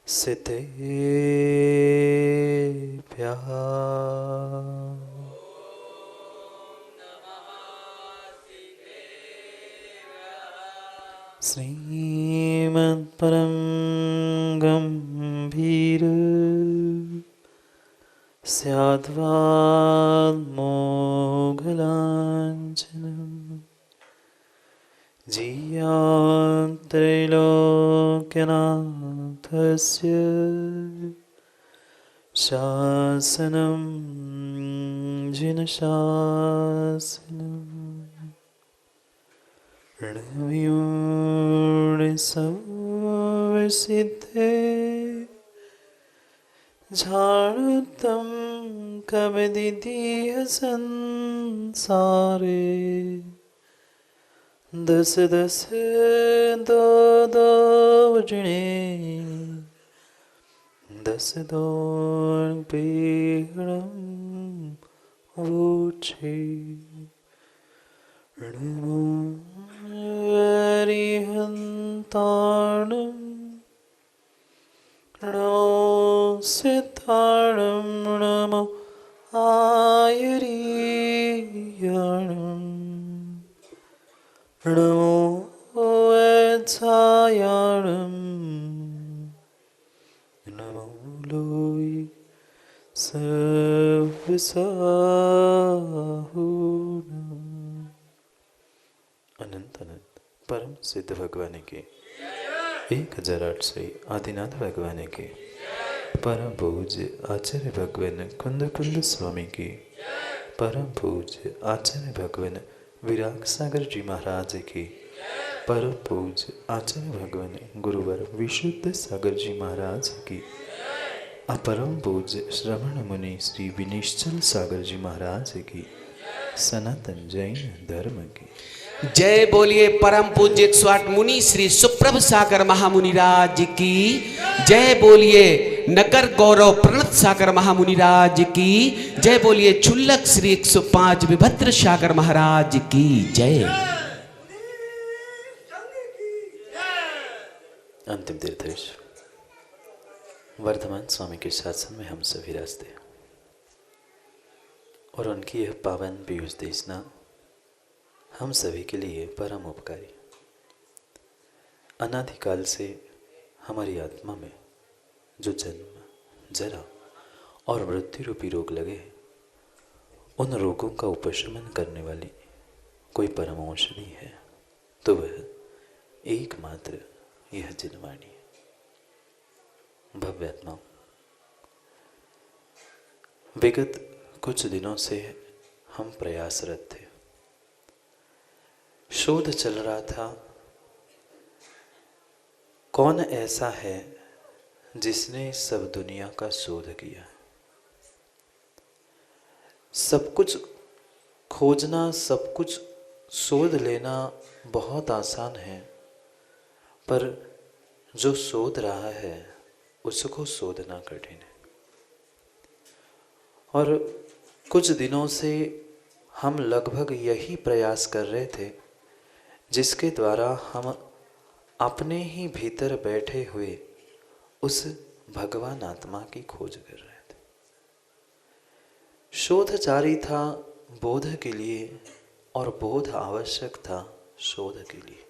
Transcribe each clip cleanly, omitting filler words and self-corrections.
सिद्धेभ्यः श्रीमत्परं गम्भीर स्याद्वान्मोघलाञ्छनम् जीयान्त्रैलोक्यनाथस्य शासनं जिनशासनम् ऋणवियोनिसंविसिद्धे झाणुतं कमदिदीह संसारे दस दस दो दो वजने दस दो पीड़म ऊँचे ऋणमरिहन्ताणं नमो सिद्धाणं नमो आयरीयाणम् नमो वत्सायाणं नमो लोय सर्वसाहुणम्। अनंत अनंत परम सिद्ध भगवान के 1008 आदिनाथ भगवान के परम पूज्य आचार्य भगवान कुंद कुंद स्वामी की परम पूज्य आचार्य भगवान विराग सागर जी महाराज की परम पूज्य आचार्य भगवान गुरुवर विशुद्ध सागर जी महाराज की अपरम पूज्य श्रवण मुनि श्री विनिश्चल सागर जी महाराज की सनातन जैन धर्म की जय बोलिए। परम पूज्य 108 मुनि श्री सुप्रभ सागर महामुनिराज की जय बोलिए। नगर गौरव प्रणत सागर महामुनिराज की जय बोलिए। चुल्लक श्री 105 विभद्र सागर महाराज की जय। अंतिम तीर्थेश वर्धमान स्वामी के शासन में हम सभी रास्ते और उनकी यह पावन पीयूष देशना हम सभी के लिए परम उपकारी। अनादिकाल से हमारी आत्मा में जो जन्म जरा और मृत्यु रूपी रोग लगे हैं, उन रोगों का उपशमन करने वाली कोई परम औषधि है तो वह एकमात्र यह जिनवाणी है। भव्यात्माओं, विगत कुछ दिनों से हम प्रयासरत थे। शोध चल रहा था कौन ऐसा है जिसने सब दुनिया का शोध किया है। सब कुछ खोजना, सब कुछ शोध लेना बहुत आसान है, पर जो शोध रहा है उसको शोधना कठिन है। और कुछ दिनों से हम लगभग यही प्रयास कर रहे थे जिसके द्वारा हम अपने ही भीतर बैठे हुए उस भगवान आत्मा की खोज कर रहे थे। शोध जारी था बोध के लिए और बोध आवश्यक था शोध के लिए।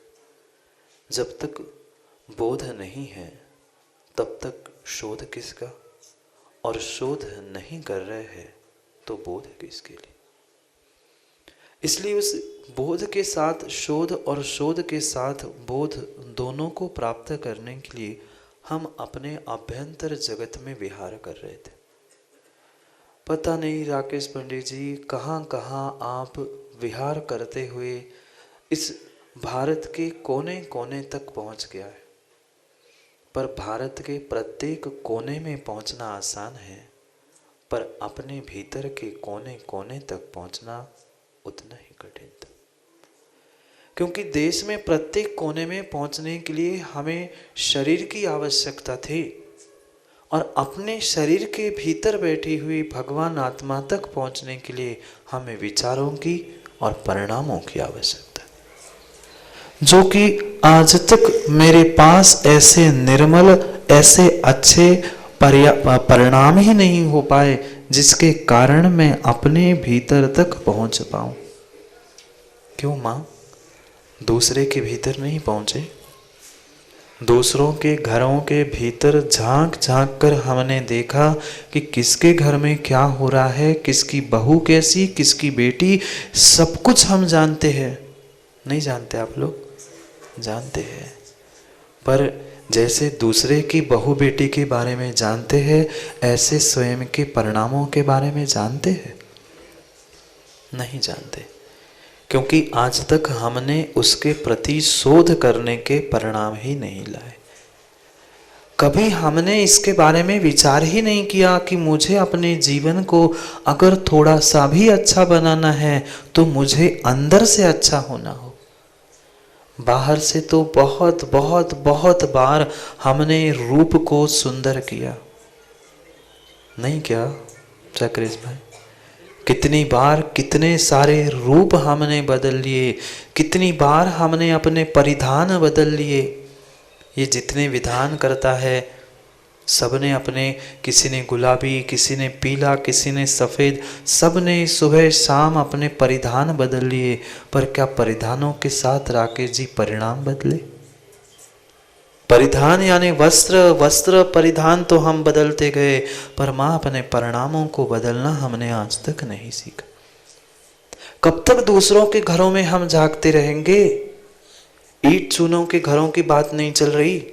जब तक बोध नहीं है तब तक शोध किसका, और शोध नहीं कर रहे हैं तो बोध किसके लिए। इसलिए उस बोध के साथ शोध और शोध के साथ बोध दोनों को प्राप्त करने के लिए हम अपने अभ्यंतर जगत में विहार कर रहे थे। पता नहीं राकेश पंडित जी कहाँ कहाँ आप विहार करते हुए इस भारत के कोने कोने तक पहुँच गया है, पर भारत के प्रत्येक कोने में पहुँचना आसान है, पर अपने भीतर के कोने कोने तक पहुँचना उतना ही कठिन था। क्योंकि देश में प्रत्येक कोने में पहुंचने के लिए हमें शरीर की आवश्यकता थी, और अपने शरीर के भीतर बैठी हुई भगवान आत्मा तक पहुंचने के लिए हमें विचारों की और परिणामों की आवश्यकता, जो कि आज तक मेरे पास ऐसे निर्मल, ऐसे अच्छे परिणाम ही नहीं हो पाए जिसके कारण मैं अपने भीतर तक पहुंच पाऊं। क्यों मां? दूसरे के भीतर नहीं पहुंचे? दूसरों के घरों के भीतर झांक झांक कर हमने देखा कि किसके घर में क्या हो रहा है, किसकी बहू कैसी, किसकी बेटी, सब कुछ हम जानते हैं। नहीं जानते? आप लोग जानते हैं। पर जैसे दूसरे की बहू बेटी के बारे में जानते हैं, ऐसे स्वयं के परिणामों के बारे में जानते हैं? नहीं जानते, क्योंकि आज तक हमने उसके प्रति शोध करने के परिणाम ही नहीं लाए। कभी हमने इसके बारे में विचार ही नहीं किया कि मुझे अपने जीवन को अगर थोड़ा सा भी अच्छा बनाना है तो मुझे अंदर से अच्छा होना हो। बाहर से तो बहुत बहुत बहुत बार हमने रूप को सुंदर किया, नहीं क्या चक्रेश भाई? कितनी बार कितने सारे रूप हमने बदल लिए, कितनी बार हमने अपने परिधान बदल लिए। ये जितने विधान करता है सबने अपने, किसी ने गुलाबी, किसी ने पीला, किसी ने सफ़ेद, सब ने सुबह शाम अपने परिधान बदल लिए। पर क्या परिधानों के साथ राकेश जी परिणाम बदले? परिधान यानी वस्त्र, वस्त्र परिधान तो हम बदलते गए, पर मां अपने परिणामों को बदलना हमने आज तक नहीं सीखा। कब तक दूसरों के घरों में हम झांकते रहेंगे? ईंट चूनों के घरों की बात नहीं चल रही।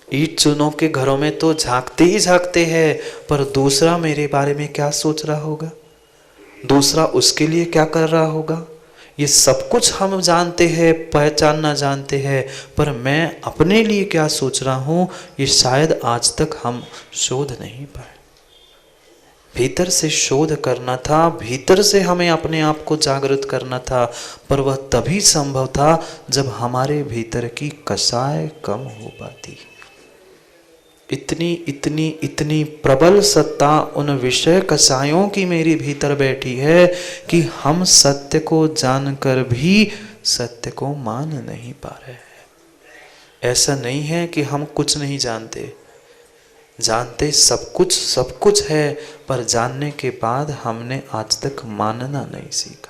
ईंट चूनों के घरों में तो झांकते ही झांकते हैं, पर दूसरा मेरे बारे में क्या सोच रहा होगा, दूसरा उसके लिए क्या कर रहा होगा, ये सब कुछ हम जानते हैं, पहचानना जानते हैं, पर मैं अपने लिए क्या सोच रहा हूं, ये शायद आज तक हम शोध नहीं पाए। भीतर से शोध करना था, भीतर से हमें अपने आप को जागृत करना था, पर वह तभी संभव था जब हमारे भीतर की कसाय कम हो पाती। इतनी इतनी इतनी प्रबल सत्ता उन विषय कसायों की मेरी भीतर बैठी है कि हम सत्य को जानकर भी सत्य को मान नहीं पा रहे हैं। ऐसा नहीं है कि हम कुछ नहीं जानते, जानते सब कुछ है, पर जानने के बाद हमने आज तक मानना नहीं सीखा।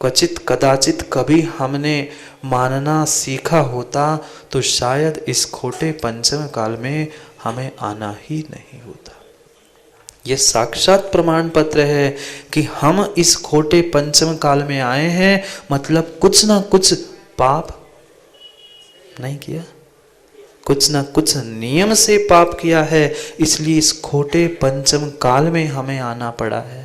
क्वचित कदाचित कभी हमने मानना सीखा होता तो शायद इस खोटे पंचम काल में हमें आना ही नहीं होता। यह साक्षात प्रमाण पत्र है कि हम इस खोटे पंचम काल में आए हैं, मतलब कुछ ना कुछ पाप नहीं किया, कुछ ना कुछ नियम से पाप किया है, इसलिए इस खोटे पंचम काल में हमें आना पड़ा है।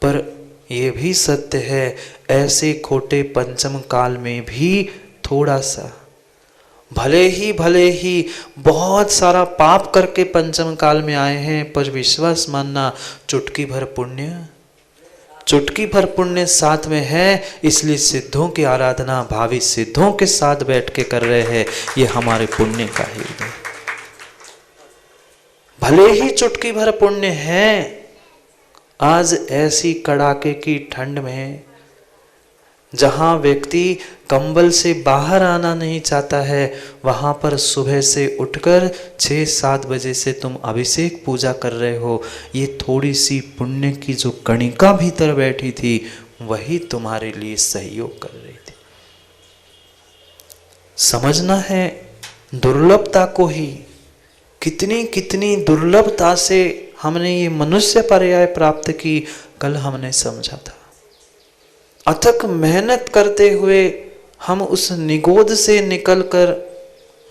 पर यह भी सत्य है, ऐसे खोटे पंचम काल में भी थोड़ा सा, भले ही बहुत सारा पाप करके पंचम काल में आए हैं, पर विश्वास मानना चुटकी भर पुण्य साथ में है, इसलिए सिद्धों की आराधना भावी सिद्धों के साथ बैठ के कर रहे हैं। ये हमारे पुण्य का ही है। भले ही चुटकी भर पुण्य है, आज ऐसी कड़ाके की ठंड में जहां व्यक्ति कंबल से बाहर आना नहीं चाहता है, वहां पर सुबह से उठकर 6-7 बजे से तुम अभिषेक पूजा कर रहे हो। ये थोड़ी सी पुण्य की जो कणिका भीतर बैठी थी, वही तुम्हारे लिए सहयोग कर रही थी। समझना है दुर्लभता को ही, कितनी कितनी दुर्लभता से हमने ये मनुष्य पर्याय प्राप्त की, कल हमने समझा था। अथक मेहनत करते हुए हम उस निगोद से निकलकर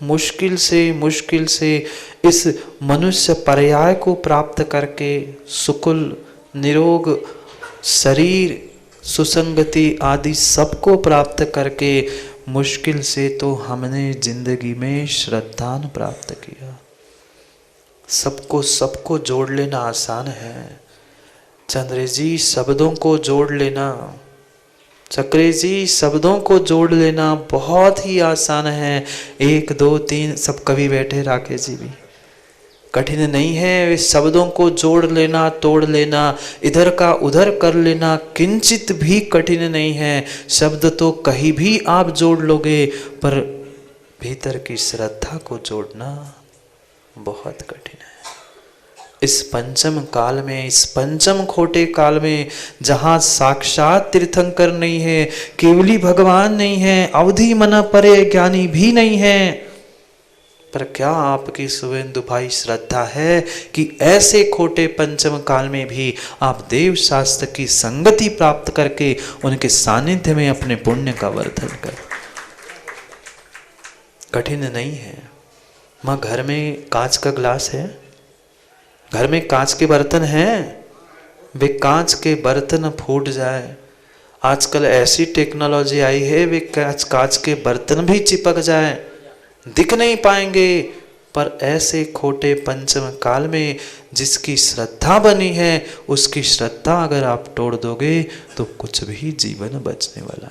मुश्किल से इस मनुष्य पर्याय को प्राप्त करके सुकुल निरोग शरीर, सुसंगति आदि सबको प्राप्त करके मुश्किल से तो हमने जिंदगी में श्रद्धान प्राप्त किया। सबको जोड़ लेना आसान है चंद्र जी, शब्दों को जोड़ लेना, चक्रे जी शब्दों को जोड़ लेना बहुत ही आसान है। 1 2 3 सब कवि बैठे, राकेश जी भी, कठिन नहीं है। शब्दों को जोड़ लेना, तोड़ लेना, इधर का उधर कर लेना किंचित भी कठिन नहीं है। शब्द तो कहीं भी आप जोड़ लोगे, पर भीतर की श्रद्धा को जोड़ना बहुत कठिन है। इस पंचम काल में, इस पंचम खोटे काल में, जहां साक्षात तीर्थंकर नहीं है, केवली भगवान नहीं है, अवधि मन परे ज्ञानी भी नहीं है, पर क्या आपकी सुवेंदु भाई श्रद्धा है कि ऐसे खोटे पंचम काल में भी आप देव शास्त्र की संगति प्राप्त करके उनके सानिध्य में अपने पुण्य का वर्धन कर? कठिन नहीं है। माँ, घर में कांच का ग्लास है, घर में कांच के बर्तन हैं, वे कांच के बर्तन फूट जाए, आजकल ऐसी टेक्नोलॉजी आई है, वे कांच के बर्तन भी चिपक जाए, दिख नहीं पाएंगे। पर ऐसे खोटे पंचम काल में जिसकी श्रद्धा बनी है, उसकी श्रद्धा अगर आप तोड़ दोगे तो कुछ भी जीवन बचने वाला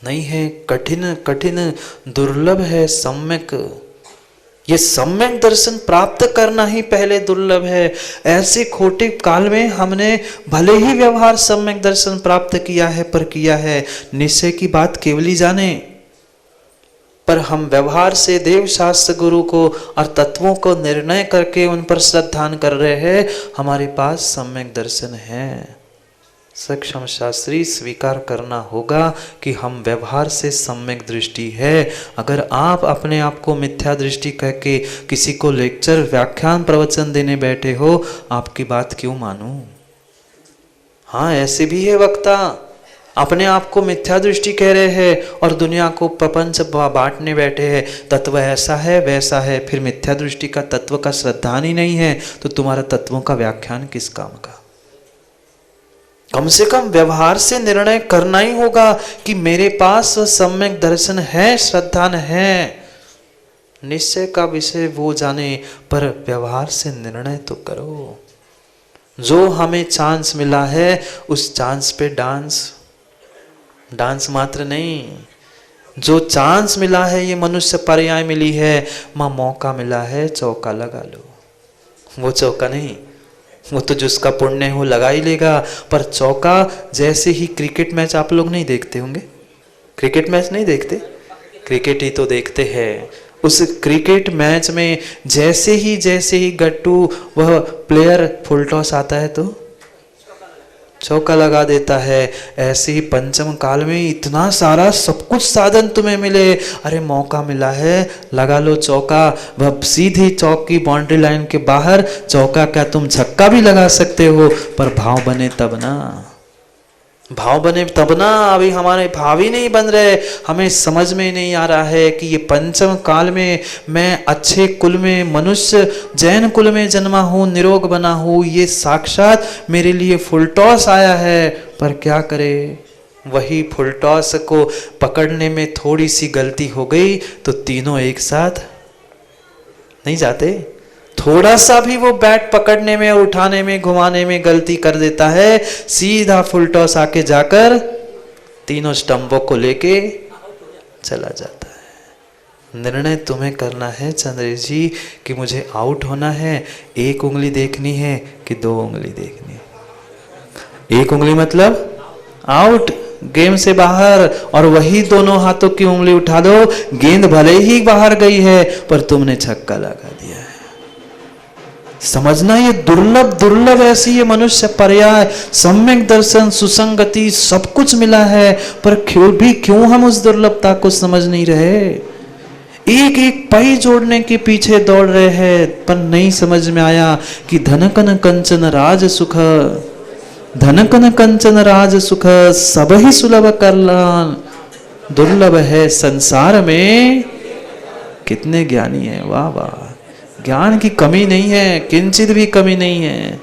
नहीं है। कठिन कठिन दुर्लभ है सम्यक। ये सम्यक दर्शन प्राप्त करना ही पहले दुर्लभ है। ऐसे खोटे काल में हमने भले ही व्यवहार सम्यक दर्शन प्राप्त किया है, पर किया है निश्चय की बात केवली जाने, पर हम व्यवहार से देव शास्त्र गुरु को और तत्वों को निर्णय करके उन पर श्रद्धान कर रहे हैं। हमारे पास सम्यक दर्शन है। सक्षम शास्त्री स्वीकार करना होगा कि हम व्यवहार से सम्यक दृष्टि है। अगर आप अपने आप को मिथ्या दृष्टि कह के किसी को लेक्चर, व्याख्यान, प्रवचन देने बैठे हो, आपकी बात क्यों मानूं? हाँ, ऐसे भी है वक्ता, अपने आप को मिथ्या दृष्टि कह रहे हैं और दुनिया को प्रपंच बांटने बैठे हैं, तत्व ऐसा है वैसा है। फिर मिथ्या दृष्टि का तत्व का श्रद्धान ही नहीं है तो तुम्हारा तत्वों का व्याख्यान किस काम का? कम से कम व्यवहार से निर्णय करना ही होगा कि मेरे पास सम्यक दर्शन है, श्रद्धान है। निश्चय का विषय वो जाने, पर व्यवहार से निर्णय तो करो। जो हमें चांस मिला है उस चांस पे डांस मात्र नहीं, जो चांस मिला है, ये मनुष्य पर्याय मिली है, मां मौका मिला है, चौका लगा लो। वो चौका नहीं, वो तो जिसका पुण्य हो लगा ही लेगा। पर चौका जैसे ही क्रिकेट मैच आप लोग नहीं देखते होंगे, क्रिकेट मैच नहीं देखते, क्रिकेट ही तो देखते हैं। उस क्रिकेट मैच में जैसे ही गट्टू वह प्लेयर फुल टॉस आता है तो चौका लगा देता है। ऐसे ही पंचम काल में इतना सारा सब कुछ साधन तुम्हें मिले, अरे मौका मिला है, लगा लो चौका। वह सीधी चौक की बाउंड्री लाइन के बाहर चौका, क्या तुम छक्का भी लगा सकते हो, पर भाव बने तब ना, भाव बने तब ना। अभी हमारे भाव ही नहीं बन रहे, हमें समझ में नहीं आ रहा है कि ये पंचम काल में मैं अच्छे कुल में, मनुष्य जैन कुल में जन्मा हूँ, निरोग बना हूँ, ये साक्षात मेरे लिए फुल टॉस आया है। पर क्या करे, वही फुल टॉस को पकड़ने में थोड़ी सी गलती हो गई तो तीनों एक साथ नहीं जाते। थोड़ा सा भी वो बैट पकड़ने में, उठाने में, घुमाने में गलती कर देता है, सीधा फुल टॉस आके जाकर तीनों स्टंपों को लेके चला जाता है। निर्णय तुम्हें करना है चंद्रेश जी कि मुझे आउट होना है, एक उंगली देखनी है कि दो उंगली देखनी है। एक उंगली मतलब आउट, गेम से बाहर, और वही दोनों हाथों की उंगली उठा दो, गेंद भले ही बाहर गई है पर तुमने छक्का लगा दिया है। समझना, ये दुर्लभ ऐसी ये मनुष्य पर्याय, सम्यक दर्शन, सुसंगति सब कुछ मिला है, पर क्यों हम उस दुर्लभता को समझ नहीं रहे। एक एक पाई जोड़ने के पीछे दौड़ रहे हैं, पर नहीं समझ में आया कि धनकन कंचन राज सुख, धनकन कंचन राज सुख सब ही सुलभ करलान। दुर्लभ है संसार में, कितने ज्ञानी है, वाह वाह। ज्ञान की कमी नहीं है, किंचित भी कमी नहीं है।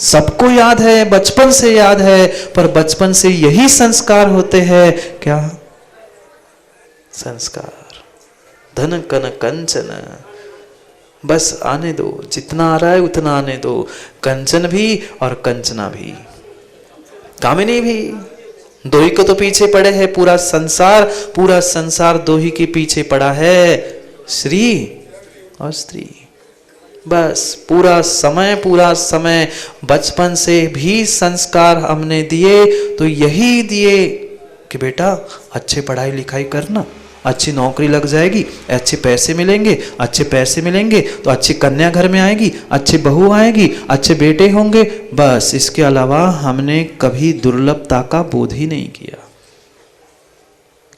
सबको याद है, बचपन से याद है, पर बचपन से यही संस्कार होते हैं। क्या संस्कार? धन कन कंचन, बस आने दो, जितना आ रहा है उतना आने दो। कंचन भी और कंचना भी, कामिनी भी, दो ही को तो पीछे पड़े हैं। पूरा संसार दो ही के पीछे पड़ा है, श्री और स्त्री। बस पूरा समय बचपन से भी संस्कार हमने दिए तो यही दिए कि बेटा अच्छे पढ़ाई लिखाई करना, अच्छी नौकरी लग जाएगी, अच्छे पैसे मिलेंगे, अच्छे पैसे मिलेंगे तो अच्छी कन्या घर में आएगी, अच्छी बहू आएगी, अच्छे बेटे होंगे, बस। इसके अलावा हमने कभी दुर्लभता का बोध ही नहीं किया।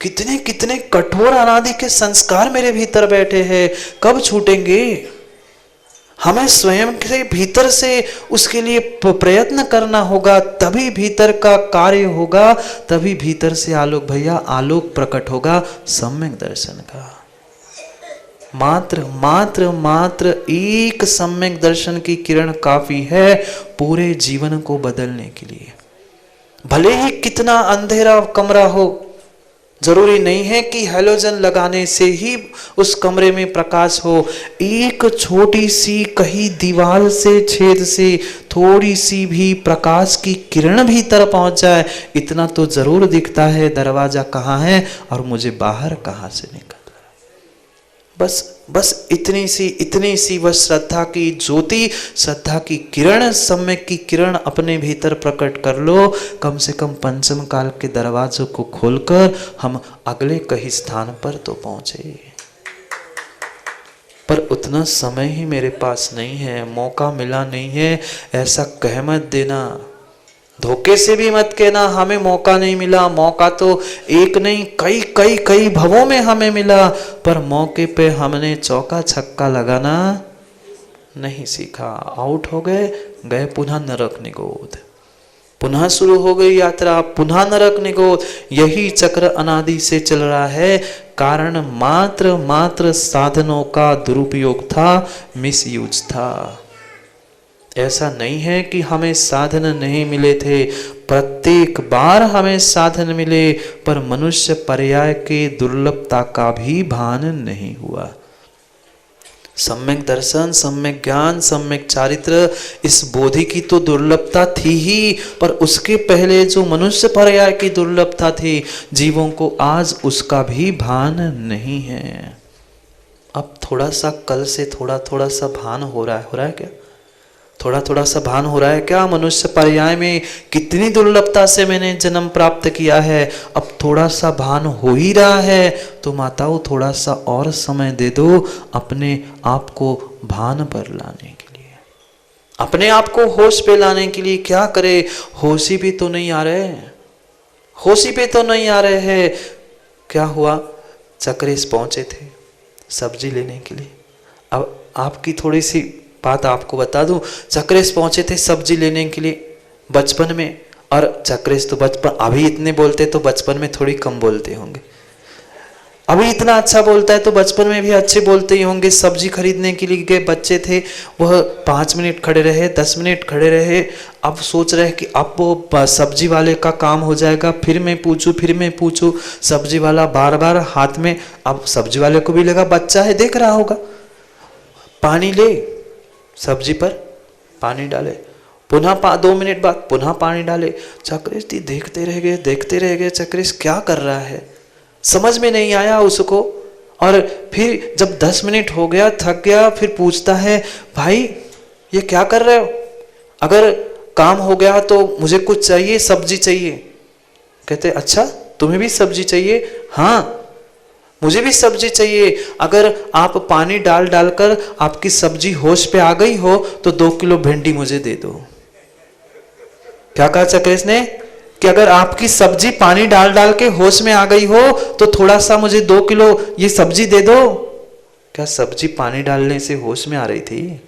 कितने कितने कठोर अनादि के संस्कार मेरे भीतर बैठे हैं, कब छूटेंगे? हमें स्वयं के भीतर से उसके लिए प्रयत्न करना होगा, तभी भीतर का कार्य होगा, तभी भीतर से आलोक भैया आलोक प्रकट होगा सम्यक दर्शन का। मात्र मात्र मात्र एक सम्यक दर्शन की किरण काफी है पूरे जीवन को बदलने के लिए। भले ही कितना अंधेरा कमरा हो, जरूरी नहीं है कि हैलोजन लगाने से ही उस कमरे में प्रकाश हो। एक छोटी सी कहीं दीवार से छेद से थोड़ी सी भी प्रकाश की किरण भीतर पहुंच जाए, इतना तो जरूर दिखता है दरवाजा कहाँ है और मुझे बाहर कहाँ से निकल रहा है। बस इतनी सी वह श्रद्धा की ज्योति, श्रद्धा की किरण, सम्यक की किरण अपने भीतर प्रकट कर लो। कम से कम पंचम काल के दरवाजों को खोलकर हम अगले कहीं स्थान पर तो पहुंचे। पर उतना समय ही मेरे पास नहीं है, मौका मिला नहीं है, ऐसा कह मत देना। धोखे से भी मत कहना हमें मौका नहीं मिला। मौका तो एक नहीं कई भवों में हमें मिला, पर मौके पे हमने चौका छक्का लगाना नहीं सीखा। आउट हो गए पुनः नरक निगोद, पुनः शुरू हो गई यात्रा, पुनः नरक निगोद। यही चक्र अनादि से चल रहा है। कारण मात्र साधनों का दुरुपयोग था, मिसयूज था। ऐसा नहीं है कि हमें साधन नहीं मिले थे, प्रत्येक बार हमें साधन मिले, पर मनुष्य पर्याय के दुर्लभता का भी भान नहीं हुआ। सम्यक दर्शन, सम्यक ज्ञान, सम्यक चारित्र, इस बोधि की तो दुर्लभता थी ही, पर उसके पहले जो मनुष्य पर्याय की दुर्लभता थी, जीवों को आज उसका भी भान नहीं है। अब थोड़ा सा कल से थोड़ा सा भान हो रहा है क्या? थोड़ा सा भान हो रहा है क्या? मनुष्य पर्याय में कितनी दुर्लभता से मैंने जन्म प्राप्त किया है, अब थोड़ा सा भान हो ही रहा है। तो माताओं थोड़ा सा और समय दे दो अपने आप को भान पर लाने के लिए, अपने आप को होश पे लाने के लिए। क्या करे, होशी भी तो नहीं आ रहे, होशी पे तो नहीं आ रहे हैं। क्या हुआ, चक्रेश पहुंचे थे सब्जी लेने के लिए। अब आपकी थोड़ी सी बात आपको बता दूं, चक्रेश पहुंचे थे सब्जी लेने के लिए बचपन में, और चक्रेश तो बचपन, अभी इतने बोलते तो बचपन में थोड़ी कम बोलते होंगे। अभी इतना अच्छा बोलता है तो बचपन में भी अच्छे बोलते ही होंगे। सब्जी खरीदने के लिए गए बच्चे थे, वह 5 मिनट खड़े रहे, 10 मिनट खड़े रहे। अब सोच रहे कि अब वो सब्जी वाले का काम हो जाएगा, फिर मैं पूछूं। सब्जी वाला बार बार हाथ में, अब सब्जी वाले को भी लगा बच्चा है, देख रहा होगा, पानी ले, सब्जी पर पानी डाले, पुनः 2 मिनट बाद पुनः पानी डाले। चक्रेश जी देखते रह गए चक्रेश क्या कर रहा है, समझ में नहीं आया उसको। और फिर जब 10 मिनट हो गया, थक गया, फिर पूछता है भाई ये क्या कर रहे हो? अगर काम हो गया तो मुझे कुछ चाहिए, सब्जी चाहिए। कहते अच्छा तुम्हें भी सब्जी चाहिए? हाँ मुझे भी सब्जी चाहिए। अगर आप पानी डालकर आपकी सब्जी होश पे आ गई हो तो 2 किलो भिंडी मुझे दे दो। क्या कहा चक्रेश ने कि अगर आपकी सब्जी पानी डाल के होश में आ गई हो तो थोड़ा सा मुझे 2 किलो ये सब्जी दे दो। क्या सब्जी पानी डालने से होश में आ रही थी?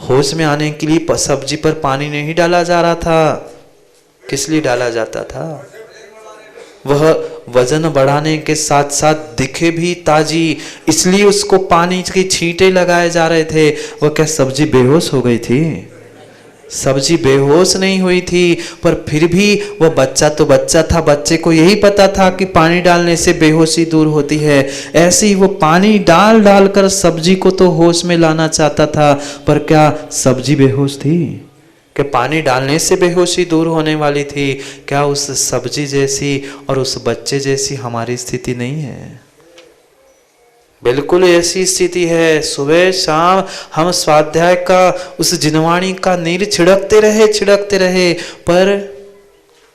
होश में आने के लिए सब्जी पर पानी नहीं डाला जा रहा था। किस लिए डाला जाता था? वह वजन बढ़ाने के साथ साथ दिखे भी ताजी, इसलिए उसको पानी की छींटे लगाए जा रहे थे। वह क्या सब्जी बेहोश हो गई थी? सब्जी बेहोश नहीं हुई थी, पर फिर भी वह बच्चा तो बच्चा था, बच्चे को यही पता था कि पानी डालने से बेहोशी दूर होती है। ऐसे ही वो पानी डाल कर सब्जी को तो होश में लाना चाहता था, पर क्या सब्जी बेहोश थी? कि पानी डालने से बेहोशी दूर होने वाली थी? क्या उस सब्जी जैसी और उस बच्चे जैसी हमारी स्थिति नहीं है? बिल्कुल ऐसी स्थिति है। सुबह शाम हम स्वाध्याय का उस जिनवाणी का नीर छिड़कते रहे, पर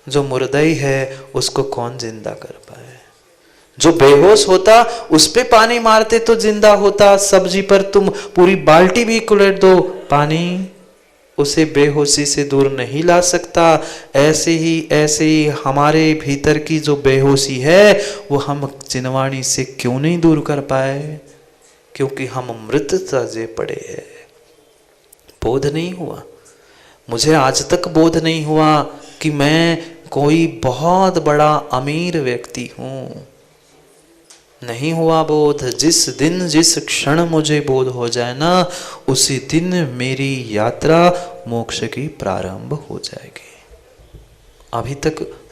जो मुर्दई है उसको कौन जिंदा कर पाए? जो बेहोश होता उस पे पानी मारते तो जिंदा होता, सब्जी पर तुम पूरी बाल्टी भी कुलेट दो, पानी उसे बेहोशी से दूर नहीं ला सकता। ऐसे ही हमारे भीतर की जो बेहोशी है वो हम चिनवाणी से क्यों नहीं दूर कर पाए? क्योंकि हम मृत सजे पड़े हैं। बोध नहीं हुआ, मुझे आज तक बोध नहीं हुआ कि मैं कोई बहुत बड़ा अमीर व्यक्ति हूं। नहीं हुआ बोध। जिस दिन जिस क्षण मुझे बोध हो जाए ना, उसी दिन मेरी यात्रा मोक्ष की प्रारंभ हो जाएगी।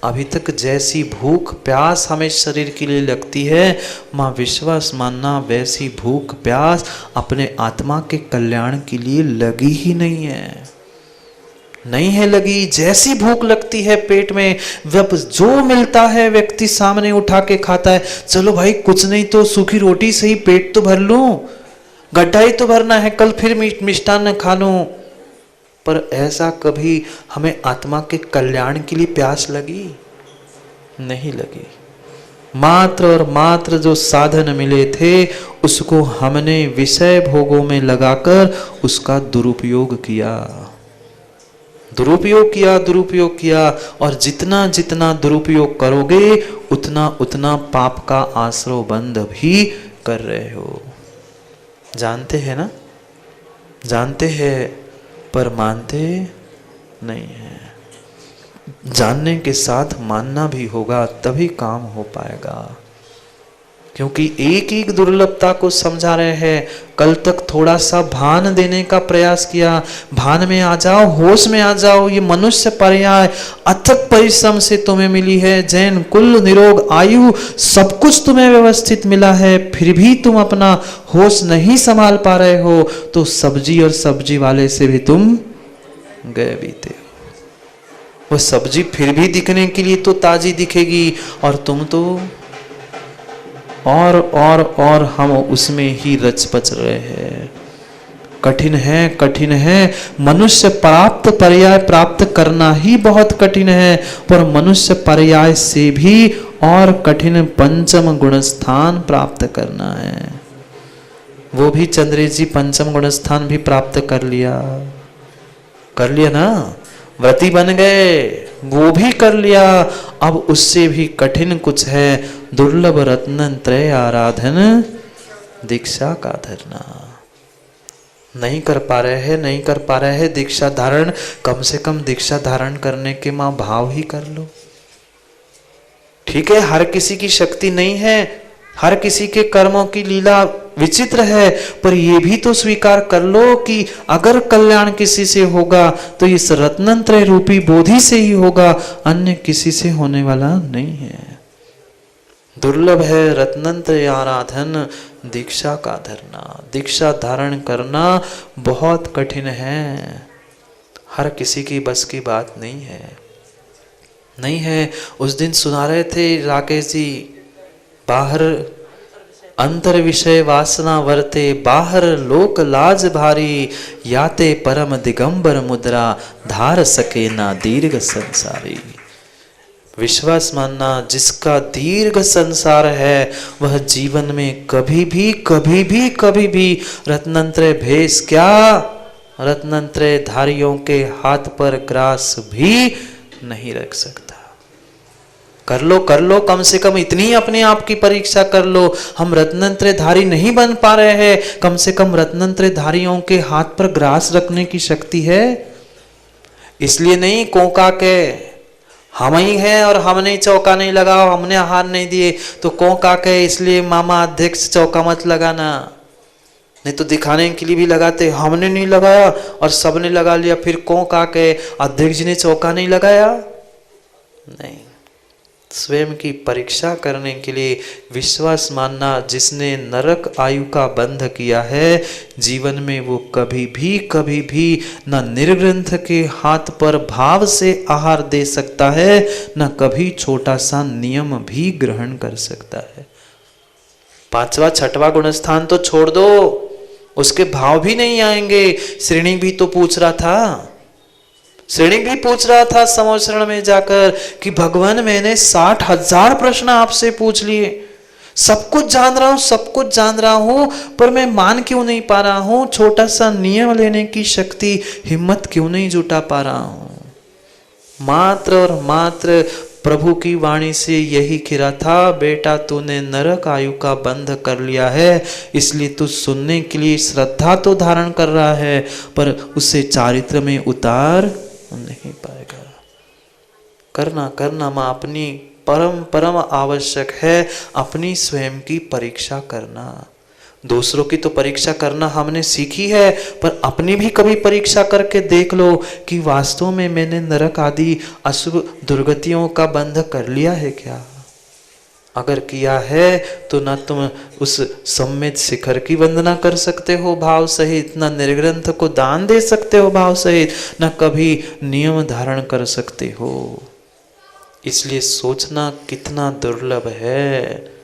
अभी तक जैसी भूख प्यास हमें शरीर के लिए लगती है, मां विश्वास मानना वैसी भूख प्यास अपने आत्मा के कल्याण के लिए लगी ही नहीं है लगी। जैसी भूख लगती है पेट में, जब जो मिलता है व्यक्ति सामने उठा के खाता है। चलो भाई कुछ नहीं तो सूखी रोटी से ही पेट तो भर लूं, गड्ढा ही तो भरना है, कल फिर मिष्टान्न खा लूं। पर ऐसा कभी हमें आत्मा के कल्याण के लिए प्यास लगी? नहीं लगी। मात्र और मात्र जो साधन मिले थे उसको हमने विषय भोगों में लगाकर उसका दुरुपयोग किया, और जितना जितना दुरुपयोग करोगे उतना उतना पाप का आश्रय बंद भी कर रहे हो। जानते हैं ना? जानते हैं पर मानते नहीं है। जानने के साथ मानना भी होगा, तभी काम हो पाएगा। क्योंकि एक एक दुर्लभता को समझा रहे हैं। कल तक थोड़ा सा भान देने का प्रयास किया, भान में आ जाओ, होश में आ जाओ। ये मनुष्य पर्याय अथक परिश्रम से तुम्हें मिली है, जैन कुल निरोग आयु सब कुछ तुम्हें व्यवस्थित मिला है, फिर भी तुम अपना होश नहीं संभाल पा रहे हो, तो सब्जी और सब्जी वाले से भी तुम गए बीते हो। वो सब्जी फिर भी दिखने के लिए तो ताजी दिखेगी, और तुम तो और हम उसमें ही रच-पच रहे हैं। कठिन है। मनुष्य प्राप्त पर्याय प्राप्त करना ही बहुत कठिन है, पर मनुष्य पर्याय से भी और कठिन पंचम गुण स्थान प्राप्त करना है। वो भी चंद्रेश जी पंचम गुण स्थान भी प्राप्त कर लिया ना, व्रती बन गए, वो भी कर लिया। अब उससे भी कठिन कुछ है, दुर्लभ रत्न त्रय आराधन दीक्षा का धरना। नहीं कर पा रहे हैं दीक्षा धारण। कम से कम दीक्षा धारण करने के मां भाव ही कर लो। ठीक है, हर किसी की शक्ति नहीं है, हर किसी के कर्मों की लीला विचित्र है, पर यह भी तो स्वीकार कर लो कि अगर कल्याण किसी से होगा तो इस रत्नत्रय रूपी बोधि से ही होगा, अन्य किसी से होने वाला नहीं है। दुर्लभ है रत्नत्रय आराधन दीक्षा का धरना। दीक्षा धारण करना बहुत कठिन है, हर किसी की बस की बात नहीं है। उस दिन सुना रहे थे राकेश जी, बाहर अंतर विषय वासना वर्ते, बाहर लोक लाज भारी, याते परम दिगंबर मुद्रा, धार सके ना दीर्घ संसारी। विश्वास मानना, जिसका दीर्घ संसार है वह जीवन में कभी भी रत्नत्रय भेष क्या, रत्नत्रय धारियों के हाथ पर ग्रास भी नहीं रख सकता। कर लो, कम से कम इतनी अपने आप की परीक्षा कर लो। हम रत्नत्रय धारी नहीं बन पा रहे हैं, कम से कम रत्नत्रय धारियों के हाथ पर ग्रास रखने की शक्ति है। इसलिए नहीं कोका के हम ही हैं और हमने चौका नहीं लगाओ, हमने हार नहीं दिए, तो कोका के इसलिए मामा अध्यक्ष चौका मत लगाना। नहीं तो दिखाने के लिए भी लगाते, हमने नहीं लगाया और सबने लगा लिया, फिर कोका के अध्यक्ष जी ने चौका नहीं लगाया। नहीं, स्वयं की परीक्षा करने के लिए विश्वास मानना, जिसने नरक आयु का बंध किया है जीवन में, वो कभी भी न निर्ग्रंथ के हाथ पर भाव से आहार दे सकता है, न कभी छोटा सा नियम भी ग्रहण कर सकता है। पांचवा छठवां गुणस्थान तो छोड़ दो, उसके भाव भी नहीं आएंगे। श्रेणी भी तो पूछ रहा था समोचरण में जाकर कि भगवान मैंने 60,000 प्रश्न आपसे पूछ लिए, सब कुछ जान रहा हूं, सब कुछ जान रहा हूं, पर मैं मान क्यों नहीं पा रहा हूं? छोटा सा नियम लेने की शक्ति, हिम्मत क्यों नहीं जुटा पा रहा हूं? मात्र और मात्र प्रभु की वाणी से यही घिरा था, बेटा तूने नरक आयु का बंध कर लिया है, इसलिए तू सुनने के लिए श्रद्धा तो धारण कर रहा है, पर उसे चारित्र में उतार नहीं पाएगा। करना करना मां अपनी परम परम आवश्यक है, अपनी स्वयं की परीक्षा करना। दूसरों की तो परीक्षा करना हमने सीखी है, पर अपनी भी कभी परीक्षा करके देख लो कि वास्तव में मैंने नरक आदि अशुभ दुर्गतियों का बंध कर लिया है क्या? अगर किया है तो न तुम उस सम्मित शिखर की वंदना कर सकते हो भाव सहित, न निर्ग्रंथ को दान दे सकते हो भाव सहित, न कभी नियम धारण कर सकते हो। इसलिए सोचना कितना दुर्लभ है।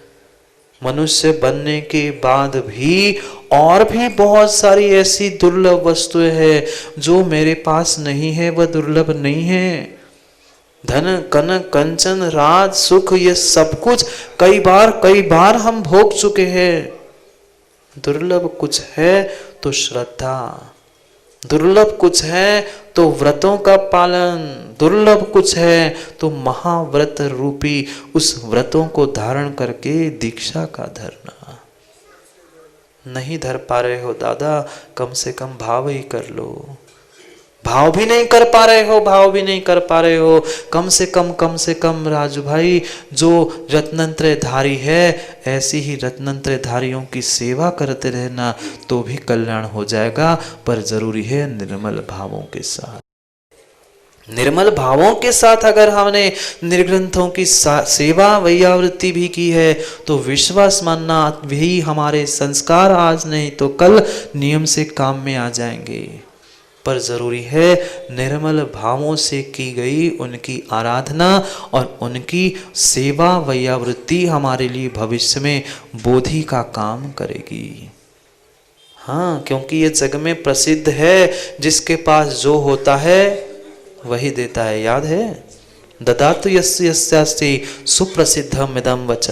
मनुष्य बनने के बाद भी और भी बहुत सारी ऐसी दुर्लभ वस्तुएं हैं जो मेरे पास नहीं है, वह दुर्लभ नहीं है। धन कन कंचन राज सुख, ये सब कुछ कई बार हम भोग चुके हैं। दुर्लभ कुछ है तो श्रद्धा, दुर्लभ कुछ है तो व्रतों का पालन, दुर्लभ कुछ है तो महाव्रत रूपी उस व्रतों को धारण करके दीक्षा का धरना। नहीं धर पा रहे हो दादा, कम से कम भाव ही कर लो। भाव भी नहीं कर पा रहे हो, भाव भी नहीं कर पा रहे हो, कम से कम राजू भाई जो रत्नंत्र धारी है, ऐसी ही रत्नंत्र धारियों की सेवा करते रहना तो भी कल्याण हो जाएगा। पर जरूरी है निर्मल भावों के साथ। निर्मल भावों के साथ अगर हमने निर्ग्रंथों की सेवा वैयावृत्ति भी की है तो विश्वास मानना भी हमारे संस्कार आज नहीं तो कल नियम से काम में आ जाएंगे। पर जरूरी है निर्मल भावों से की गई उनकी आराधना और उनकी सेवा वैयावृत्ति हमारे लिए भविष्य में बोधि का काम करेगी। हाँ, क्योंकि ये जग में प्रसिद्ध है, जिसके पास जो होता है वही देता है। याद है, ददातु यस्य यस्यास्ति सुप्रसिद्धम इदं वच।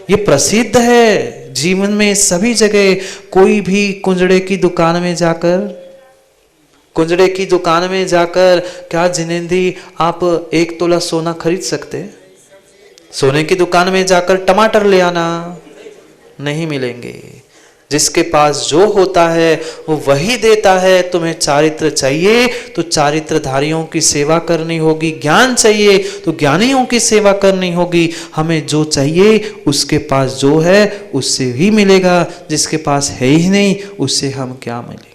ये प्रसिद्ध है जीवन में सभी जगह। कोई भी कुंजड़े की दुकान में जाकर क्या जिनेंद्री आप 1 तोला सोना खरीद सकते? सोने की दुकान में जाकर टमाटर ले आना, नहीं मिलेंगे। जिसके पास जो होता है वो वही देता है। तुम्हें चारित्र चाहिए तो चारित्रधारियों की सेवा करनी होगी, ज्ञान चाहिए तो ज्ञानियों की सेवा करनी होगी। हमें जो चाहिए उसके पास जो है उससे ही मिलेगा, जिसके पास है ही नहीं उससे हम क्या मिलेंगे,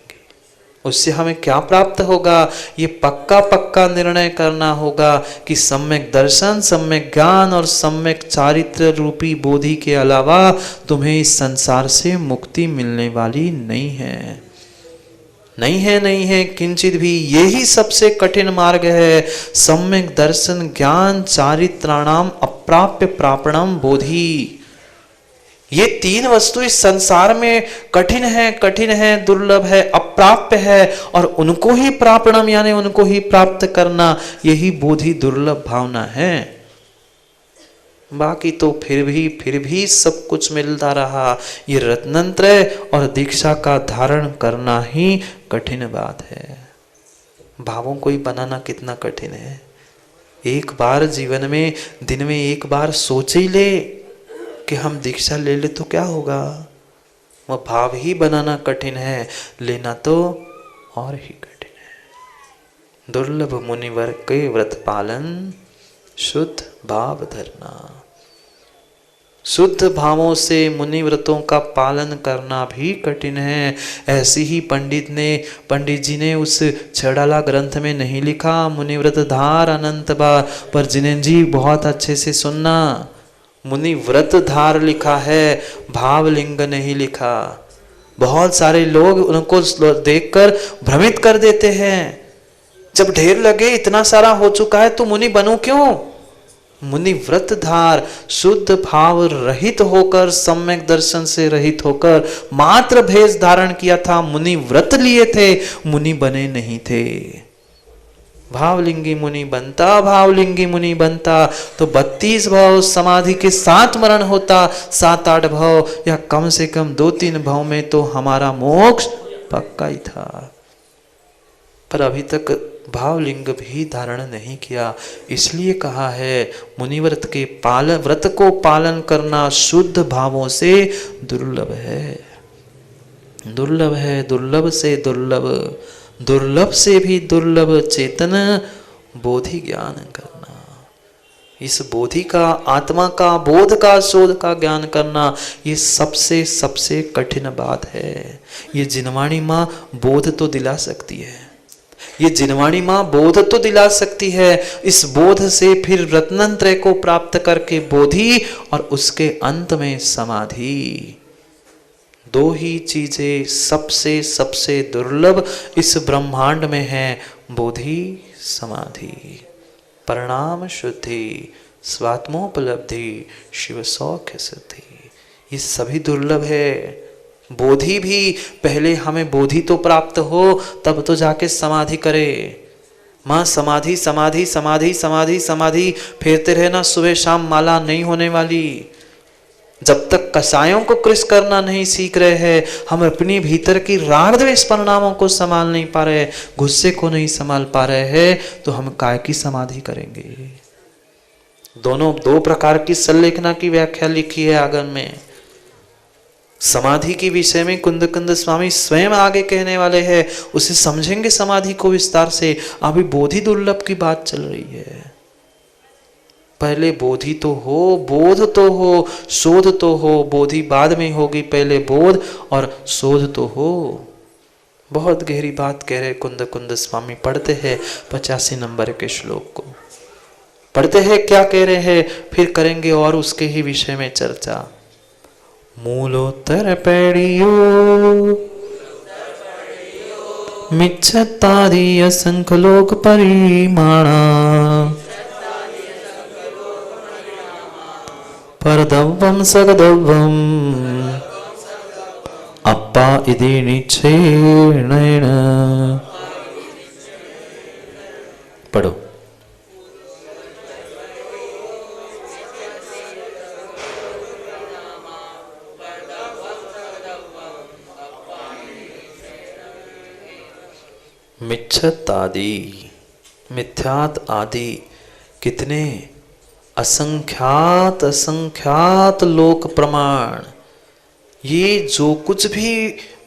उससे हमें क्या प्राप्त होगा? ये पक्का निर्णय करना होगा कि सम्यक दर्शन, सम्यक ज्ञान और सम्यक चारित्र रूपी बोधि के अलावा तुम्हें इस संसार से मुक्ति मिलने वाली नहीं है किंचित भी। यही सबसे कठिन मार्ग है। सम्यक दर्शन ज्ञान चारित्राणाम अप्राप्य प्रापणम बोधि। ये 3 वस्तु इस संसार में कठिन है, दुर्लभ है, अप्राप्य है, और उनको ही प्रापणम यानी उनको ही प्राप्त करना, यही बोधि दुर्लभ भावना है। बाकी तो फिर भी सब कुछ मिलता रहा। ये रत्नंत्र और दीक्षा का धारण करना ही कठिन बात है। भावों को ही बनाना कितना कठिन है। एक बार जीवन में दिन में एक बार सोच ही ले कि हम दीक्षा ले ले तो क्या होगा। वह भाव ही बनाना कठिन है, लेना तो और ही कठिन है। दुर्लभ मुनिवर के व्रत पालन, शुद्ध भाव धरना। शुद्ध भावों से मुनि व्रतों का पालन करना भी कठिन है। ऐसे ही पंडित जी ने उस छड़ाला ग्रंथ में नहीं लिखा मुनि व्रत धार अनंत बार, पर जिनेन्द्र जी बहुत अच्छे से सुनना, मुनि व्रत धार लिखा है, भावलिंग नहीं लिखा। बहुत सारे लोग उनको देखकर भ्रमित कर देते हैं। जब ढेर लगे इतना सारा हो चुका है तो मुनि बनूं क्यों? मुनि व्रत धार, शुद्ध भाव रहित होकर, सम्यक दर्शन से रहित होकर मात्र भेष धारण किया था, मुनि व्रत लिए थे, मुनि बने नहीं थे। भावलिंगी मुनि बनता, भावलिंगी मुनि बनता तो 32 भाव समाधि के 7 मरण होता, 7-8 भाव या कम से कम 2-3 भाव में तो हमारा मोक्ष पक्का ही था। पर अभी तक भावलिंग भी धारण नहीं किया, इसलिए कहा है मुनिव्रत के व्रत को पालन करना शुद्ध भावों से दुर्लभ है, दुर्लभ है, दुर्लभ से दुर्लभ, दुर्लभ से भी दुर्लभ चेतन बोधि ज्ञान करना। इस बोधि का, आत्मा का, बोध का, शोध का ज्ञान करना, ये सबसे सबसे कठिन बात है। ये जिनवाणी माँ बोध तो दिला सकती है, ये जिनवाणी माँ बोध तो दिला सकती है। इस बोध से फिर रत्नत्रय को प्राप्त करके बोधि और उसके अंत में समाधि, 2 ही चीजें सबसे सबसे दुर्लभ इस ब्रह्मांड में है, बोधि समाधि, परिणाम शुद्धि, स्वात्मोपलब्धि, शिव सौख्य सिद्धि, ये सभी दुर्लभ है। बोधि भी पहले हमें बोधि तो प्राप्त हो तब तो जाके समाधि करे। माँ समाधि समाधि समाधि समाधि समाधि फेरते रहना, सुबह शाम माला नहीं होने वाली। जब तक कसायों को कृष करना नहीं सीख रहे हैं, हम अपनी भीतर की राग द्वेष परिणामों को संभाल नहीं पा रहे, गुस्से को नहीं संभाल पा रहे हैं, तो हम काय की समाधि करेंगे। दोनों 2 प्रकार की संलेखना की व्याख्या लिखी है आगम में। समाधि के विषय में कुंद स्वामी स्वयं आगे कहने वाले हैं, उसे समझेंगे समाधि को विस्तार से। अभी बोधि दुर्लभ की बात चल रही है। पहले बोधि तो हो, बोध तो हो, शोध तो हो, बोधि बाद में होगी, पहले बोध और शोध तो हो। बहुत गहरी बात कह रहे कुंद स्वामी। पढ़ते हैं 85 नंबर के श्लोक को, पढ़ते हैं क्या कह रहे हैं, फिर करेंगे और उसके ही विषय में चर्चा। मूलोत्तर पैड़ियो मिच्छतादि असंख्य लोक परिमाणा परदव्वम सगदव्वम अप्पा इति निश्चयेन। पढ़ो। मिच्छत आदि, मिथ्यात आदि, कितने असंख्यात असंख्यात लोक प्रमाण। ये जो कुछ भी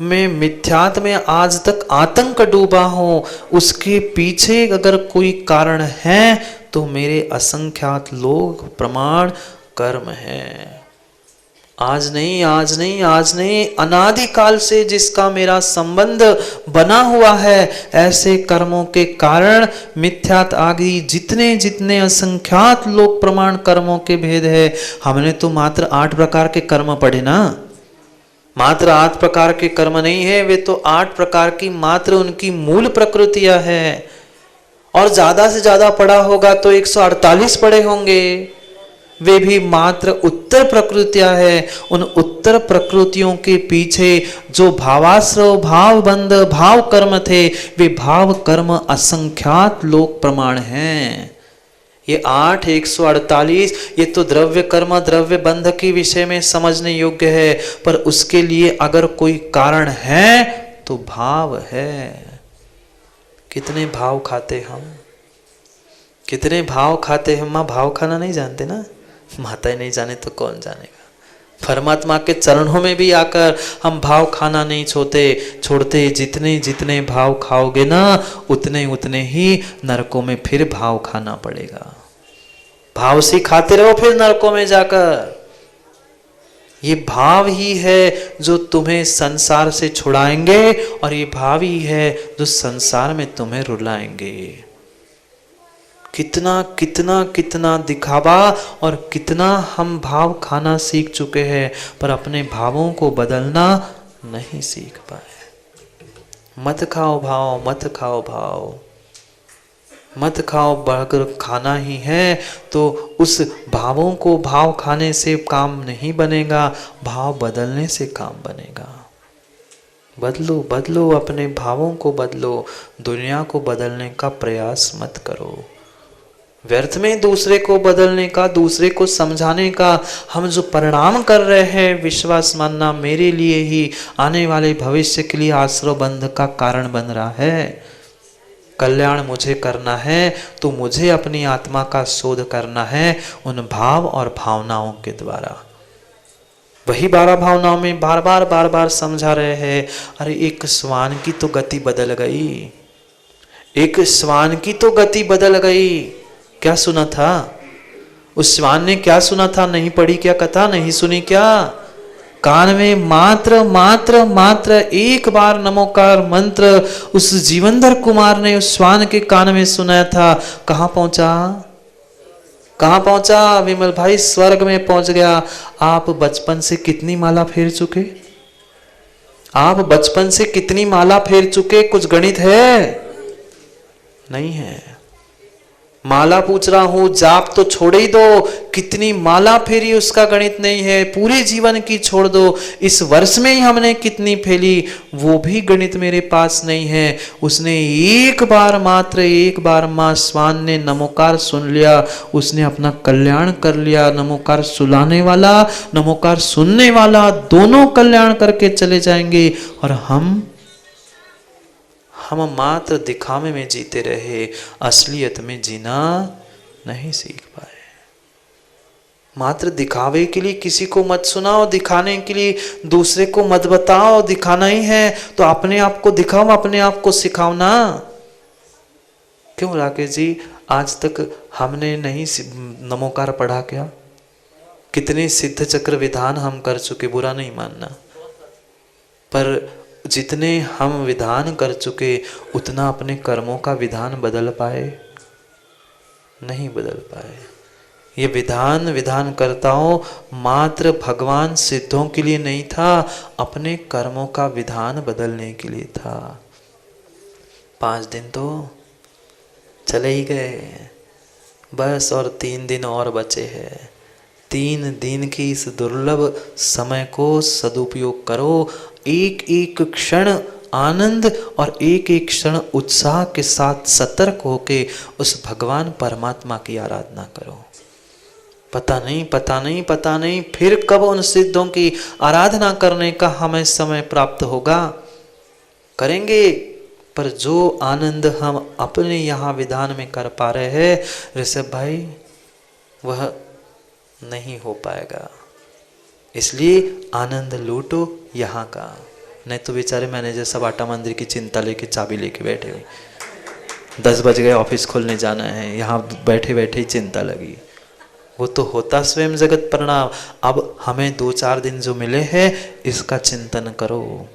मैं मिथ्यात में आज तक आतंक डूबा हूं, उसके पीछे अगर कोई कारण है तो मेरे असंख्यात लोक प्रमाण कर्म है। आज नहीं, आज नहीं, आज नहीं, अनादिकाल से जिसका मेरा संबंध बना हुआ है, ऐसे कर्मों के कारण मिथ्यात आदि जितने जितने असंख्यात लोक प्रमाण कर्मों के भेद है। हमने तो मात्र 8 प्रकार के कर्म पढ़े ना, मात्र 8 प्रकार के कर्म नहीं है, वे तो 8 प्रकार की मात्र उनकी मूल प्रकृतियां है। और ज्यादा से ज्यादा पढ़ा होगा तो 148 पढ़े होंगे, वे भी मात्र उत्तर प्रकृतियां है। उन उत्तर प्रकृतियों के पीछे जो भावाश्रव, भावबंध, भाव कर्म थे, वे भाव कर्म असंख्यात लोक प्रमाण हैं। ये 8, 148 ये तो द्रव्य कर्म, द्रव्य बंध के विषय में समझने योग्य है, पर उसके लिए अगर कोई कारण है तो भाव है। कितने भाव खाते हम, कितने भाव खाते हम। माँ भाव खाना नहीं जानते ना, माता ही नहीं जाने तो कौन जानेगा। परमात्मा के चरणों में भी आकर हम भाव खाना नहीं छोड़ते। जितने जितने भाव खाओगे ना, उतने उतने ही नरकों में फिर भाव खाना पड़ेगा। भाव से खाते रहो फिर नरकों में जाकर। ये भाव ही है जो तुम्हें संसार से छुड़ाएंगे, और ये भाव ही है जो संसार में तुम्हें रुलाएंगे। कितना कितना कितना दिखावा और कितना हम भाव खाना सीख चुके हैं, पर अपने भावों को बदलना नहीं सीख पाए। मत खाओ भाव, मत खाओ भाव, मत खाओ। बर्गर खाना ही है तो उस भावों को भाव खाने से काम नहीं बनेगा, भाव बदलने से काम बनेगा। बदलो बदलो, अपने भावों को बदलो, दुनिया को बदलने का प्रयास मत करो। व्यर्थ में दूसरे को बदलने का, दूसरे को समझाने का हम जो परिणाम कर रहे हैं, विश्वास मानना मेरे लिए ही आने वाले भविष्य के लिए आश्रय बंध का कारण बन रहा है। कल्याण मुझे करना है तो मुझे अपनी आत्मा का शोध करना है उन भाव और भावनाओं के द्वारा। वही 12 भावनाओं में बार बार समझा रहे हैं। अरे एक श्वान की तो गति बदल गई, एक श्वान की तो गति बदल गई। क्या सुना था उस श्वान ने? क्या सुना था? नहीं पढ़ी क्या कथा? नहीं सुनी क्या? कान में मात्र मात्र मात्र एक बार नमोकार मंत्र उस जीवनधर कुमार ने उस श्वान के कान में सुनाया था। कहां पहुंचा? कहां पहुंचा? विमल भाई स्वर्ग में पहुंच गया। आप बचपन से कितनी माला फेर चुके? आप बचपन से कितनी माला फेर चुके? कुछ गणित है? नहीं है। माला पूछ रहा हूं, जाप तो छोड़ ही दो, कितनी माला फेरी उसका गणित नहीं है। पूरे जीवन की छोड़ दो, इस वर्ष में ही हमने कितनी फेली वो भी गणित मेरे पास नहीं है। उसने एक बार, मात्र एक बार मां श्वान ने नमोकार सुन लिया, उसने अपना कल्याण कर लिया। नमोकार सुलाने वाला, नमोकार सुनने वाला, दोनों कल्याण करके चले जाएंगे। और हम मात्र दिखावे में जीते रहे, असलियत में जीना नहीं सीख पाए। मात्र दिखावे के लिए किसी को मत सुनाओ, दिखाने के लिए दूसरे को मत बताओ। दिखाना ही है तो अपने आप को दिखाओ, अपने आप को सिखाओ ना। क्यों राकेश जी, आज तक हमने नहीं नमोकार पढ़ा क्या? कितने सिद्ध चक्र विधान हम कर चुके, बुरा नहीं मानना, पर जितने हम विधान कर चुके उतना अपने कर्मों का विधान बदल पाए? नहीं बदल पाए। ये विधान करताओं मात्र भगवान सिद्धों के लिए नहीं था, अपने कर्मों का विधान बदलने के लिए था। 5 दिन तो चले ही गए बस, और 3 दिन और बचे हैं। 3 दिन की इस दुर्लभ समय को सदुपयोग करो। एक एक क्षण आनंद और एक एक क्षण उत्साह के साथ सतर्क होके उस भगवान परमात्मा की आराधना करो। पता नहीं फिर कब उन सिद्धों की आराधना करने का हमें समय प्राप्त होगा। करेंगे, पर जो आनंद हम अपने यहाँ विधान में कर पा रहे हैं ऋषभ भाई, वह नहीं हो पाएगा। इसलिए आनंद लूटो यहाँ का। नहीं तो बेचारे मैनेजर सब आटा मंदिर की चिंता लेके, चाबी लेके बैठे हुए, 10 बज गए, ऑफिस खोलने जाना है, यहाँ बैठे बैठे ही चिंता लगी। वो तो होता स्वयं जगत प्रणाम। अब हमें 2-4 दिन जो मिले हैं इसका चिंतन करो।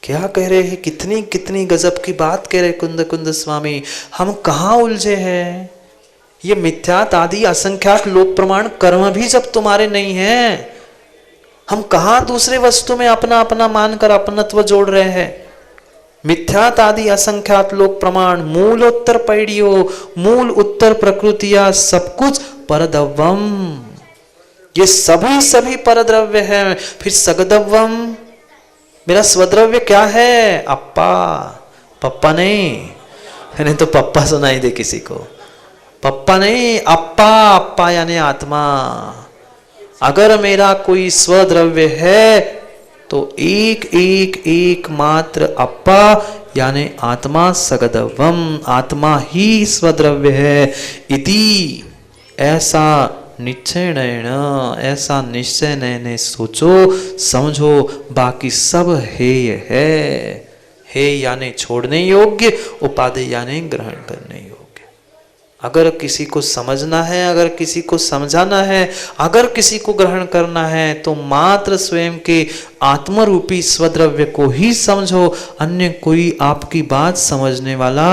क्या कह रहे हैं, कितनी कितनी गजब की बात कह रहे कुंद कुंद स्वामी। हम कहाँ उलझे हैं? ये मिथ्यात आदि असंख्यात लोक प्रमाण कर्म भी जब तुम्हारे नहीं है, हम कहां दूसरे वस्तु में अपना अपना मानकर अपनत्व जोड़ रहे हैं। मिथ्यात आदि असंख्यात लोक प्रमाण, मूल उत्तर पैडियो, मूल उत्तर प्रकृतिया, सब कुछ परद्रव्यम। ये सभी परद्रव्य है। फिर सगद्रव्यम, मेरा स्वद्रव्य क्या है? अप्पा। पप्पा नहीं तो पप्पा सुनाई दे किसी को। पप्पा नहीं, अप्पा। अप्पा यानी आत्मा। अगर मेरा कोई स्वद्रव्य है तो एक मात्र अप्पा यानी आत्मा सगद्रव्यम, आत्मा ही स्वद्रव्य है। इति ऐसा निश्चय नयन, ऐसा निश्चय नयने सोचो समझो, बाकी सब हेय है। हेय यानी छोड़ने योग्य, उपाधि यानी ग्रहण करने योग्य। अगर किसी को समझना है, अगर किसी को समझाना है, अगर किसी को ग्रहण करना है तो मात्र स्वयं के आत्मरूपी स्वद्रव्य को ही समझो। अन्य कोई आपकी बात समझने वाला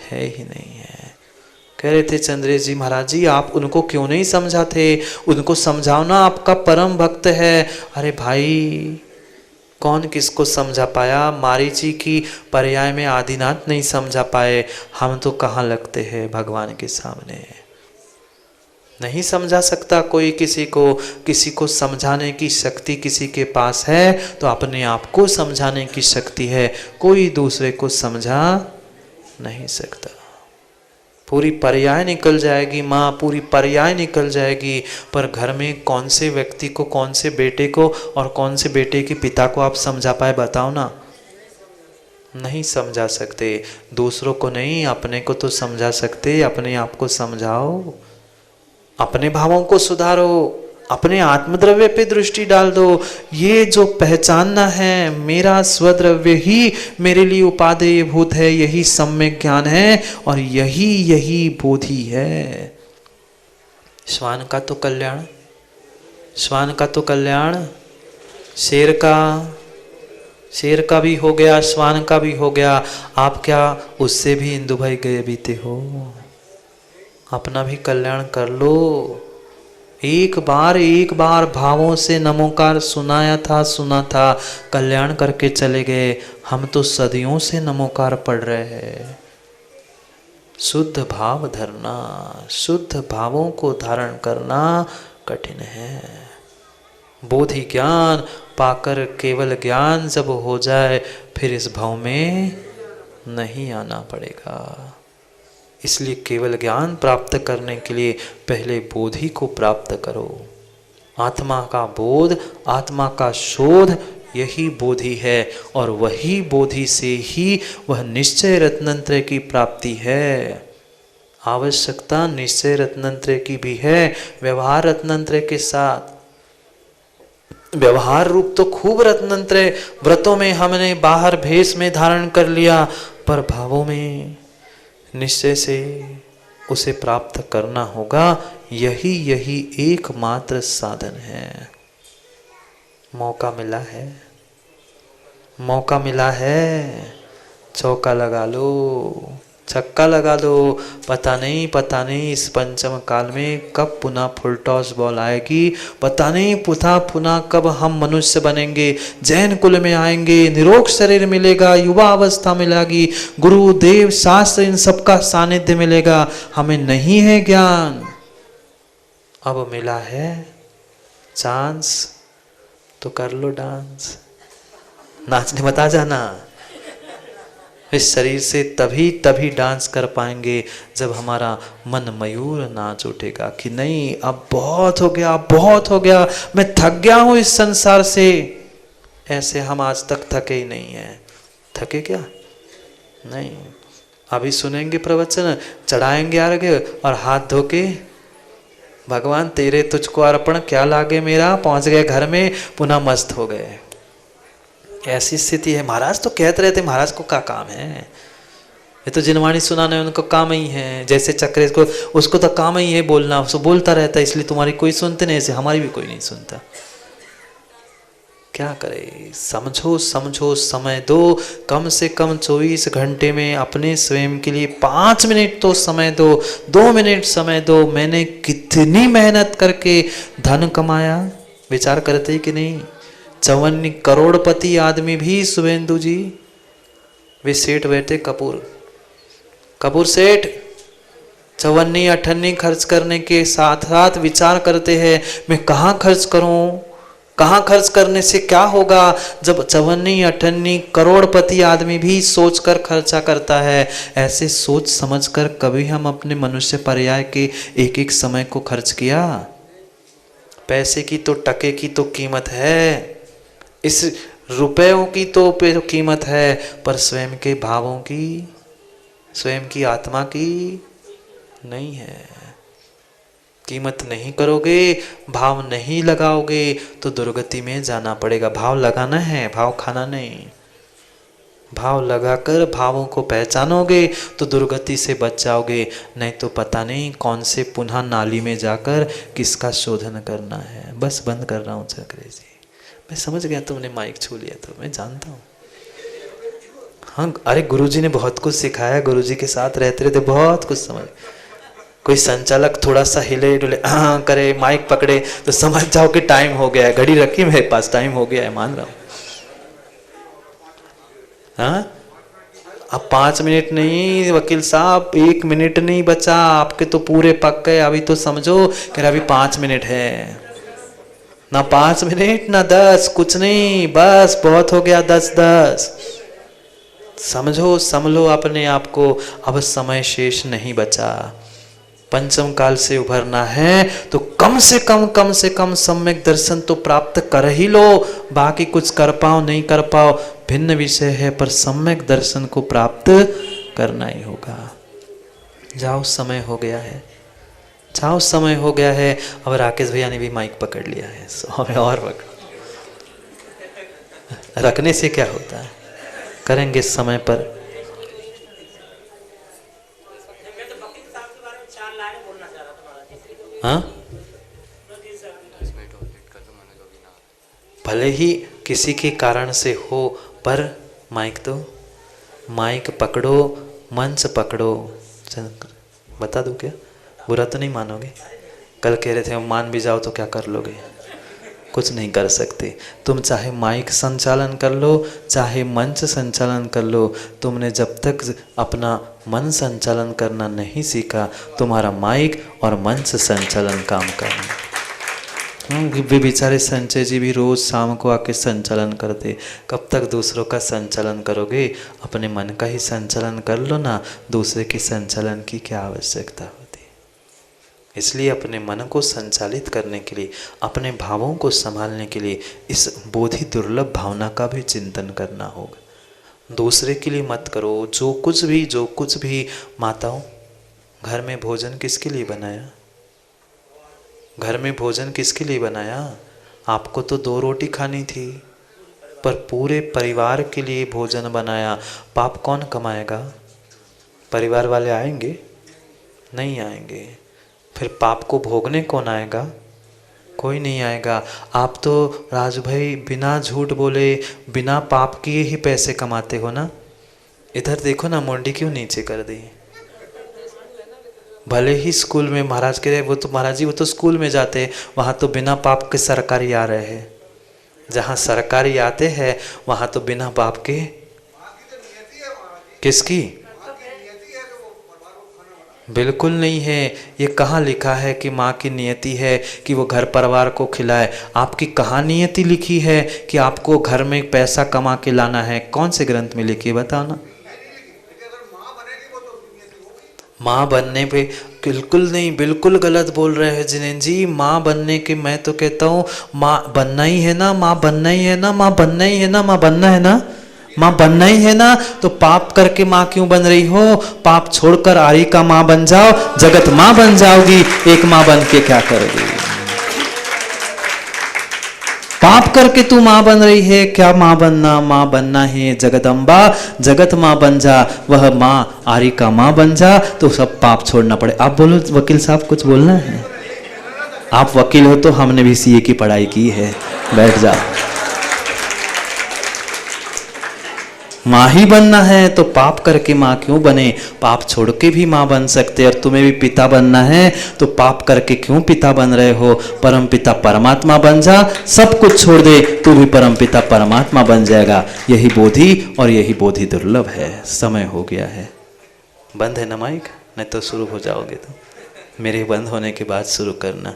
है ही नहीं है। कह रहे थे चंद्रेश जी महाराज जी, आप उनको क्यों नहीं समझाते? उनको समझाना आपका परम भक्त है। अरे भाई, कौन किसको समझा पाया? मारीची की पर्याय में आदिनाथ नहीं समझा पाए, हम तो कहाँ लगते हैं भगवान के सामने। नहीं समझा सकता कोई किसी को समझाने की शक्ति किसी के पास है तो अपने आप को समझाने की शक्ति है, कोई दूसरे को समझा नहीं सकता। पूरी पर्याय निकल जाएगी माँ, पूरी पर्याय निकल जाएगी, पर घर में कौन से व्यक्ति को, कौन से बेटे को और कौन से बेटे के पिता को आप समझा पाए, बताओ ना। नहीं समझा सकते। दूसरों को नहीं, अपने को तो समझा सकते। अपने आप को समझाओ, अपने भावों को सुधारो, अपने आत्मद्रव्य पे दृष्टि डाल दो। ये जो पहचानना है, मेरा स्वद्रव्य ही मेरे लिए उपादेय भूत है, यही सम्यक ज्ञान है और यही बोधि है। श्वान का तो कल्याण, श्वान का तो कल्याण, शेर का भी हो गया, श्वान का भी हो गया। आप क्या उससे भी इंदु भाई गए बीते हो? अपना भी कल्याण कर लो। एक बार भावों से नमोकार सुना था, कल्याण करके चले गए। हम तो सदियों से नमोकार पढ़ रहे हैं। शुद्ध भाव धरना, शुद्ध भावों को धारण करना कठिन है। बोधि ज्ञान पाकर केवल ज्ञान जब हो जाए, फिर इस भाव में नहीं आना पड़ेगा। इसलिए केवल ज्ञान प्राप्त करने के लिए पहले बोधि को प्राप्त करो। आत्मा का बोध, आत्मा का शोध, यही बोधि है और वही बोधि से ही वह निश्चय रत्नत्रय की प्राप्ति है। आवश्यकता निश्चय रत्नत्रय की भी है, व्यवहार रत्नत्रय के साथ। व्यवहार रूप तो खूब रत्नत्रय व्रतों में हमने बाहर भेष में धारण कर लिया, पर भावों में निश्चय से उसे प्राप्त करना होगा। यही एकमात्र साधन है। मौका मिला है, चौका लगा लो, छक्का लगा दो। पता नहीं इस पंचम काल में कब पुनः फुल टॉस बॉल आएगी, पता नहीं पुनः कब हम मनुष्य बनेंगे, जैन कुल में आएंगे, निरोग शरीर मिलेगा, युवा अवस्था मिलेगी, गुरु देव शास्त्र इन सबका सानिध्य मिलेगा। हमें नहीं है ज्ञान, अब मिला है चांस, तो कर लो डांस, नाचने मत आ जाना। इस शरीर से तभी डांस कर पाएंगे जब हमारा मन मयूर नाच उठेगा कि नहीं, अब बहुत हो गया, मैं थक गया हूं इस संसार से। ऐसे हम आज तक थके ही नहीं है। थके क्या? नहीं। अभी सुनेंगे प्रवचन, चढ़ाएंगे अर्घ्य और हाथ धो के भगवान तेरे तुझको अर्पण, क्या लागे मेरा, पहुंच गए घर में, पुनः मस्त हो गए। ऐसी स्थिति है। महाराज तो कहते रहते, महाराज को क्या काम है, ये तो जिनवाणी सुनाने उनको काम ही है। जैसे चक्रेश को, उसको तो काम ही है बोलना, उसको बोलता रहता है, इसलिए तुम्हारी कोई सुनते नहीं, ऐसे हमारी भी कोई नहीं सुनता। क्या करे? समझो, समय दो, कम से कम 24 घंटे में अपने स्वयं के लिए 5 मिनट तो समय दो, 2 मिनट समय दो। मैंने कितनी मेहनत करके धन कमाया, विचार करते ही कि नहीं? 54 करोड़पति आदमी भी, शुभेंदु जी वे सेठ बैठे, कपूर सेठ 54-58 खर्च करने के साथ साथ विचार करते हैं मैं कहाँ खर्च करूं, कहाँ खर्च करने से क्या होगा। जब 54-58 करोड़पति आदमी भी सोचकर खर्चा करता है, ऐसे सोच समझकर कभी हम अपने मनुष्य पर्याय के एक समय को खर्च किया? पैसे की तो, टके की तो कीमत है, इस रुपयों की तो कीमत है, पर स्वयं के भावों की, स्वयं की आत्मा की नहीं है। कीमत नहीं करोगे, भाव नहीं लगाओगे तो दुर्गति में जाना पड़ेगा। भाव लगाना है, भाव खाना नहीं। भाव लगाकर भावों को पहचानोगे तो दुर्गति से बच जाओगे, नहीं तो पता नहीं कौन से पुनः नाली में जाकर किसका शोधन करना है। बस बंद कर रहा हूँ चक्रेश जी, मैं समझ गया तुमने माइक छू लिया तो मैं जानता हूँ। हाँ, अरे गुरुजी ने बहुत कुछ सिखाया, गुरुजी के साथ रहते रहते बहुत कुछ समझ। कोई संचालक थोड़ा सा हिले डुले करे, माइक पकड़े तो समझ जाओ कि टाइम हो गया है। घड़ी रखी मेरे पास, टाइम हो गया है, मान रहा हूँ। हाँ, अब 5 मिनट नहीं वकील साहब, 1 मिनट नहीं बचा, आपके तो पूरे पक गए। अभी तो समझो कि अभी 5 मिनट है, ना 5 मिनट ना 10, कुछ नहीं, बस बहुत हो गया 10-10। समझो, समझो अपने आप को, अब समय शेष नहीं बचा। पंचम काल से उभरना है तो कम से कम सम्यक दर्शन तो प्राप्त कर ही लो। बाकी कुछ कर पाओ नहीं कर पाओ भिन्न विषय है, पर सम्यक दर्शन को प्राप्त करना ही होगा। जाओ, समय हो गया है, जाओ, समय हो गया है। अब राकेश भैया ने भी माइक पकड़ लिया है, हमें और पकड़। रखने से क्या होता है, करेंगे समय पर। हाँ, भले ही किसी के कारण से हो, पर माइक पकड़ो, मंच पकड़ो। बता दूं क्या, बुरा तो नहीं मानोगे? कल कह रहे थे मान भी जाओ तो क्या कर लोगे? कुछ नहीं कर सकते। तुम चाहे माइक संचालन कर लो, चाहे मंच संचालन कर लो, तुमने जब तक अपना मन संचालन करना नहीं सीखा, तुम्हारा माइक और मंच संचालन काम करना। वे बेचारे संजय जी भी रोज शाम को आके संचालन करते। कब तक दूसरों का संचालन करोगे? अपने मन का ही संचालन कर लो ना, दूसरे के संचालन की क्या आवश्यकता होती। इसलिए अपने मन को संचालित करने के लिए, अपने भावों को संभालने के लिए इस बोधि दुर्लभ भावना का भी चिंतन करना होगा। दूसरे के लिए मत करो। जो कुछ भी माताओं, घर में भोजन किसके लिए बनाया? घर में भोजन किसके लिए बनाया? आपको तो 2 रोटी खानी थी, पर पूरे परिवार के लिए भोजन बनाया। पाप कौन कमाएगा? परिवार वाले आएंगे? नहीं आएंगे। फिर पाप को भोगने कौन आएगा? कोई नहीं आएगा। आप तो राजू भाई बिना झूठ बोले, बिना पाप किए ही पैसे कमाते हो ना। इधर देखो ना, मुंडी क्यों नीचे कर दी? भले ही स्कूल में महाराज कह रहे, वो तो महाराज जी वो तो स्कूल में जाते, वहाँ तो बिना पाप के सरकारी आ रहे हैं। जहाँ सरकारी आते हैं वहाँ तो बिना पाप के किसकी? बिल्कुल नहीं है। ये कहाँ लिखा है कि माँ की नियति है कि वो घर परिवार को खिलाए? आपकी कहाँ नियति लिखी है कि आपको घर में पैसा कमा के लाना है? कौन से ग्रंथ में लिखी है बताओ ना। माँ बनने पे बिल्कुल नहीं, बिल्कुल गलत बोल रहे हैं जिनेन जी। माँ बनने के, मैं तो कहता हूँ माँ बनना ही है ना, माँ बनना ही है ना, माँ बनना ही है ना, माँ बनना है ना, माँ बनना ही है ना। तो पाप करके माँ क्यों बन रही हो? पाप छोड़कर आरी का माँ बन जाओ, जगत माँ बन जाओगी। एक माँ बन के क्या करोगी? पाप करके तू माँ बन रही है, क्या माँ बनना? माँ बनना है जगदम्बा, जगत माँ बन जा। वह माँ आरी का माँ बन जा तो सब पाप छोड़ना पड़े। आप बोलो वकील साहब, कुछ बोलना है? आप वकील हो तो हमने भी सीए की पढ़ाई की है, बैठ जाओ। माँ ही बनना है तो पाप करके माँ क्यों बने? पाप छोड़ के भी माँ बन सकते। और तुम्हें भी पिता बनना है तो पाप करके क्यों पिता बन रहे हो? परम पिता परमात्मा बन जा, सब कुछ छोड़ दे, तू भी परम पिता परमात्मा बन जाएगा। यही बोधि और यही बोधि दुर्लभ है। समय हो गया है। बंद है ना माइक? नहीं तो शुरू हो जाओगे तो मेरे बंद होने के बाद शुरू करना,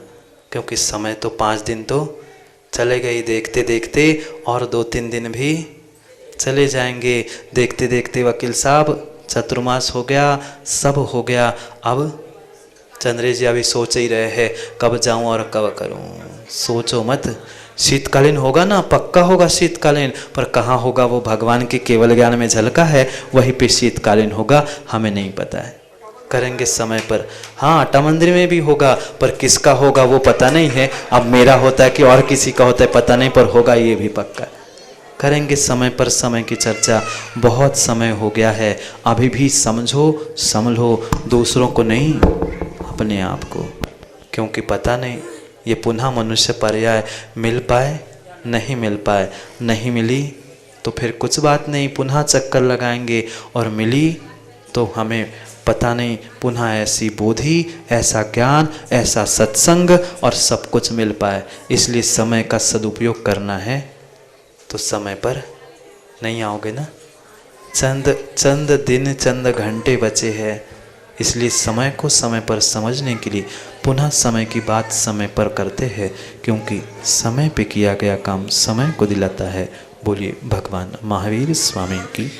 क्योंकि समय तो 5 दिन तो चले गए देखते देखते, और 2-3 दिन भी चले जाएंगे देखते देखते। वकील साहब चतुर्मास हो गया, सब हो गया। अब चंद्रेश जी अभी सोच ही रहे हैं कब जाऊं और कब करूं। सोचो मत, शीतकालीन होगा ना, पक्का होगा शीतकालीन, पर कहाँ होगा वो भगवान के केवल ज्ञान में झलका है, वहीं पे शीतकालीन होगा, हमें नहीं पता है। करेंगे समय पर। हाँ, आटा मंदिर में भी होगा, पर किसका होगा वो पता नहीं है। अब मेरा होता है कि और किसी का होता है पता नहीं, पर होगा ये भी पक्का। करेंगे समय पर समय की चर्चा। बहुत समय हो गया है, अभी भी समझो, संभलो, दूसरों को नहीं, अपने आप को। क्योंकि पता नहीं ये पुनः मनुष्य पर्याय मिल पाए, नहीं मिल पाए। नहीं मिली तो फिर कुछ बात नहीं, पुनः चक्कर लगाएंगे, और मिली तो हमें पता नहीं पुनः ऐसी बोधि, ऐसा ज्ञान, ऐसा सत्संग और सब कुछ मिल पाए। इसलिए समय का सदुपयोग करना है। तो समय पर नहीं आओगे ना? चंद दिन चंद घंटे बचे हैं, इसलिए समय को समय पर समझने के लिए पुनः समय की बात समय पर करते हैं, क्योंकि समय पे किया गया काम समय को दिलाता है। बोलिए भगवान महावीर स्वामी की